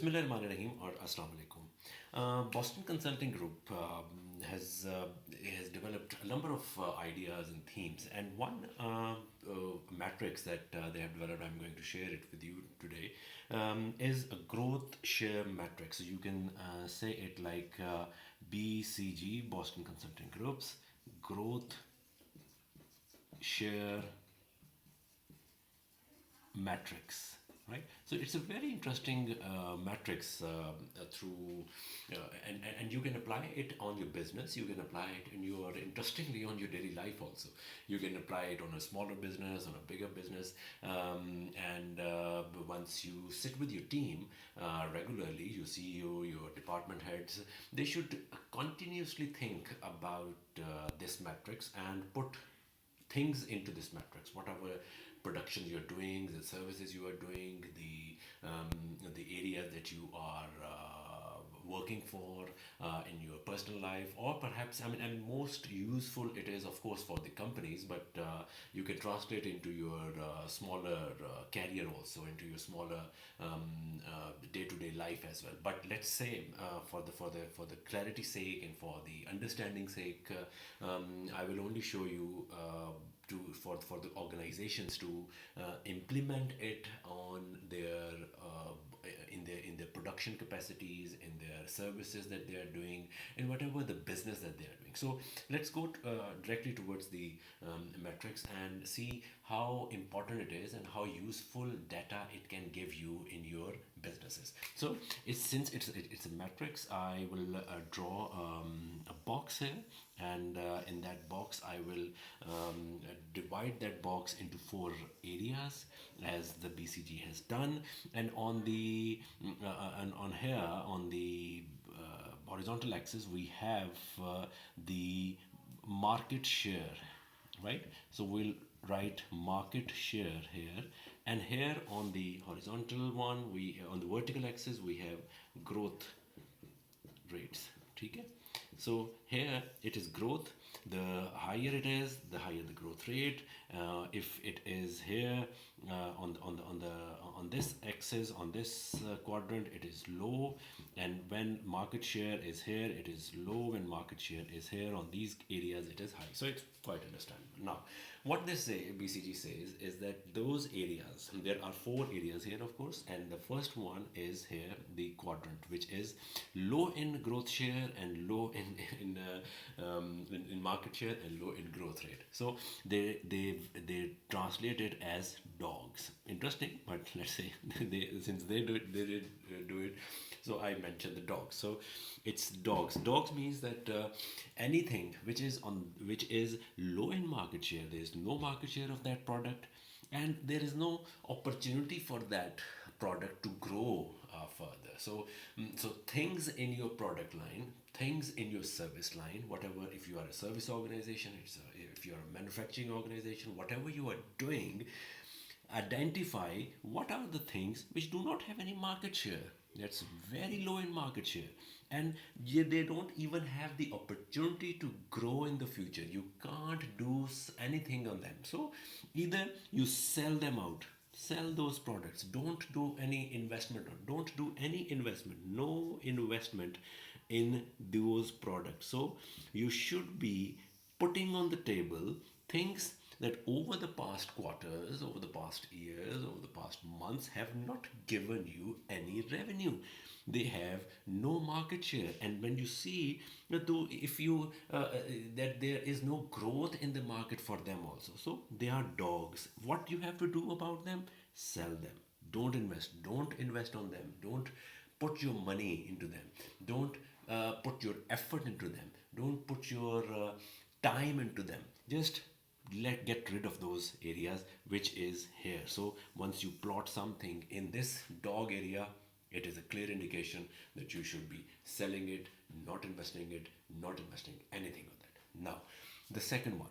Bismillahirrahmanirrahim or Assalamu alaikum. Boston Consulting Group has developed a number of ideas and themes, and one matrix that they have developed, I'm going to share it with you today, is a growth share matrix. So you can say it like BCG, Boston Consulting Group's growth share matrix, right? So it's a very interesting matrix through and you can apply it on your business, you can apply it in your, interestingly, on your daily life also. You can apply it on a smaller business, on a bigger business, and once you sit with your team regularly, you see your department heads, they should continuously think about this matrix and put things into this matrix, whatever production you're doing, the services you are doing, the area that you are working for in your personal life, or perhaps, I mean, and most useful it is of course for the companies, but you can translate into your smaller career also, into your smaller day-to-day life as well. But let's say for the clarity sake and for the understanding sake, I will only show you for the organizations to implement it on their in their production capacities, in their services that they are doing, in whatever the business that they are doing. So let's go directly towards the metrics and see how important it is and how useful data it can give you in your businesses. So since it's a matrix, I will draw a box here, and in that box I will divide that box into four areas as the BCG has done. And on the and on here on the horizontal axis we have the market share, right? So we'll write market share here, and here on the horizontal one, we on the vertical axis we have growth rates. Okay, so here it is growth. The higher it is, the higher the growth rate. If it is here on this axis, on this quadrant, it is low, and when market share is here, it is low. When market share is here on these areas, it is high. So it's quite understandable. Now, what this BCG says is that those areas, there are four areas here, of course, and the first one is here the quadrant, which is low in growth share and low in market share and low in growth rate. So they translate it as dogs. Interesting, but let's say since they do it, they did do it. So I mentioned the dogs. So it's dogs. Dogs means that anything which is low in market share, there is no market share of that product, and there is no opportunity for that product to grow further. So things in your product line, things in your service line, whatever, if you are a service organization, if you are a manufacturing organization, whatever you are doing, identify what are the things which do not have any market share, that's very low in market share, and they don't even have the opportunity to grow in the future. You can't do anything on them. So either you sell them out, sell those products, don't do any investment, or don't do any investment, no investment in those products. So you should be putting on the table things that over the past quarters, over the past years, over the past months have not given you any revenue. They have no market share, and when you see that though if you that there is no growth in the market for them also, so they are dogs. What you have to do about them? Sell them. Don't invest on them. Don't put your money into them. Don't put your effort into them. Don't put your time into them. Just get rid of those areas which is here. So once you plot something in this dog area, it is a clear indication that you should be selling it, not investing it, not investing anything on that. Now the second one,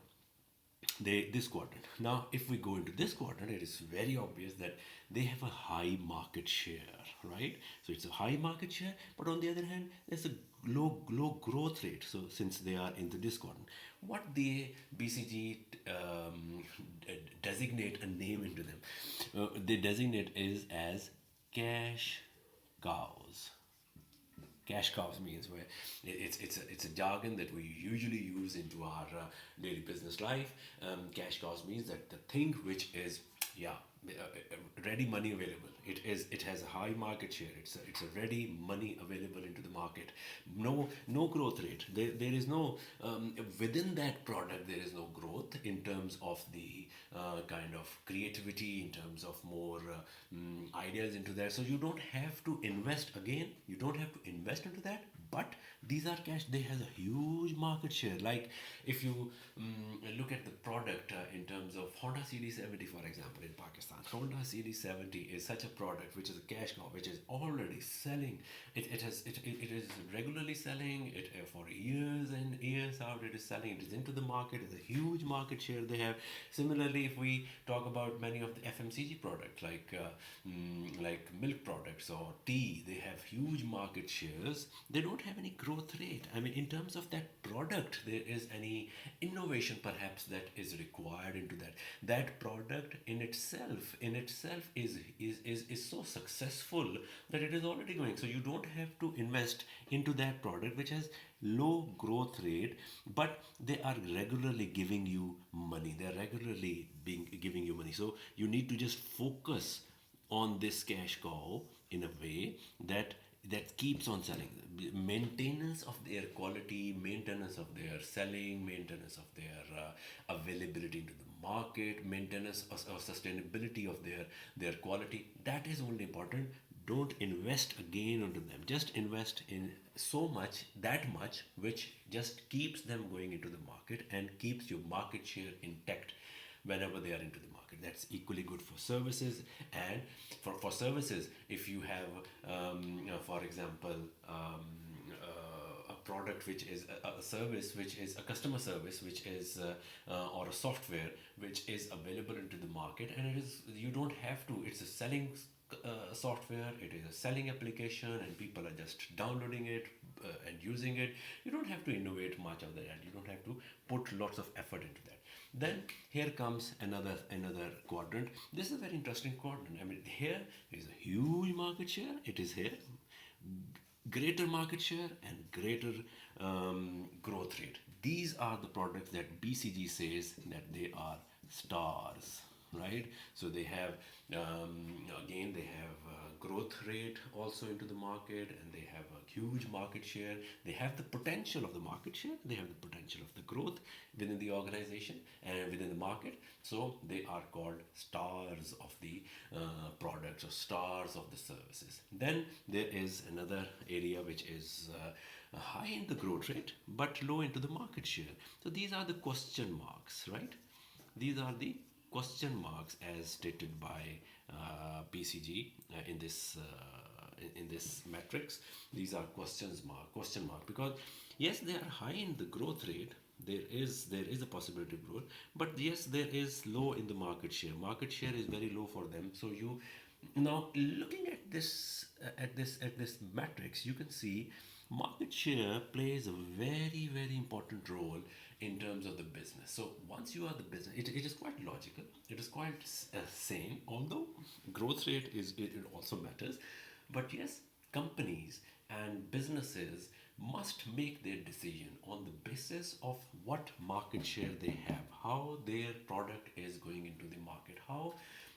this quadrant. Now if we go into this quadrant, it is very obvious that they have a high market share, right? So it's a high market share, but on the other hand there's a low growth rate. So since they are into this quadrant, what the BCG designate a name into them, they designate is as cash cows. Cash cows means where it's a jargon that we usually use into our daily business life. Cash cows means that the thing which is, yeah, ready money available. It has a high market share. It's a ready money available into the market. No growth rate. There is no within that product. There is no growth in terms of the kind of creativity, in terms of more ideas into that. So you don't have to invest again. You don't have to invest into that. But these are cash. They has a huge market share. Like if you look at the product in terms of Honda CD70, for example, in Pakistan, Honda CD70 is such a product which is a cash cow, which is already selling. It is regularly selling it for years and years out. It is selling. It is into the market. It's a huge market share they have. Similarly, if we talk about many of the FMCG products like milk products or tea, they have huge market shares. They don't have any growth rate. I mean, in terms of that product, there is any innovation perhaps that is required into that. That product in itself is so successful that it is already going. So you don't have to invest into that product which has low growth rate, but they are regularly giving you money. They are regularly being giving you money. So you need to just focus on this cash cow in a way that keeps on selling. Maintenance of their quality, maintenance of their selling, maintenance of their availability into the market, maintenance or sustainability of their quality, that is only important. Don't invest again onto them. Just invest in so much, that much, which just keeps them going into the market and keeps your market share intact whenever they are into the market. That's equally good for services. And for services, if you have for example, a product which is a service which is a customer service which is or a software which is available into the market, and it is, you don't have to, it's a selling software, it is a selling application, and people are just downloading it and using it. You don't have to innovate much of that. You don't have to put lots of effort into that. Then here comes another quadrant. This is a very interesting quadrant. I mean, here is a huge market share. It is here, greater market share and greater growth rate. These are the products that BCG says that they are stars, right? So they have again, they have growth rate also into the market, and they have a huge market share. They have the potential of the market share. They have the potential of the growth within the organization and within the market. So they are called stars of the products or stars of the services. Then there is another area which is high in the growth rate but low into the market share. So these are the question marks, right? These are the question marks as stated by PCG in this matrix. These are question mark, because yes, they are high in the growth rate. There is a possibility of growth, but yes, there is low in the market share. Market share is very low for them. So you now looking at this matrix, you can see market share plays a very important role in terms of the business. So once you are the business, it is quite logical. It is quite sane. Although growth rate it also matters, but yes, companies and businesses must make their decision on the basis of what market share they have, how their product is going into the market, how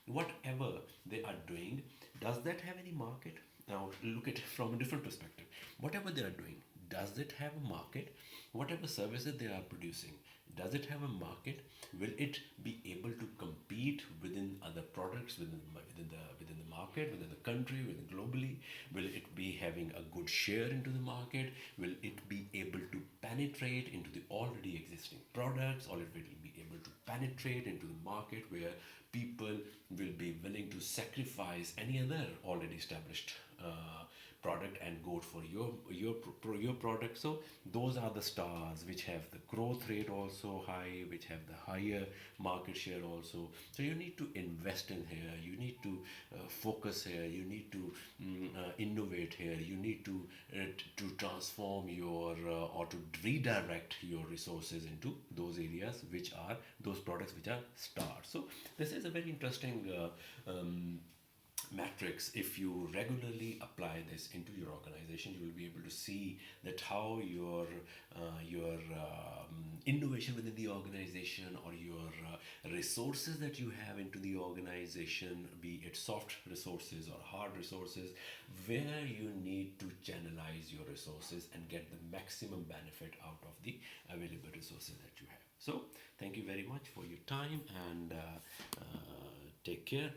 whatever they are doing, does that have any market? Now look at it from a different perspective. Whatever they are doing, does it have a market? Whatever services they are producing, does it have a market? Will it be able to compete within other products within the market, within the country, within globally? Will it be having a good share into the market? Will it be able to penetrate into the already existing products, or it will be able to penetrate into the market where people will be willing to sacrifice any other already established product and go for your product? So those are the stars which have the growth rate also high, which have the higher market share also. So you need to invest in here. You need to focus here. You need to innovate here. You need to transform your or to redirect your resources into those areas which are those products which are stars. So this is a very interesting matrix, if you regularly apply this into your organization, you will be able to see that how your innovation within the organization, or your resources that you have into the organization, be it soft resources or hard resources, where you need to channelize your resources and get the maximum benefit out of the available resources that you have. So thank you very much for your time, and take care.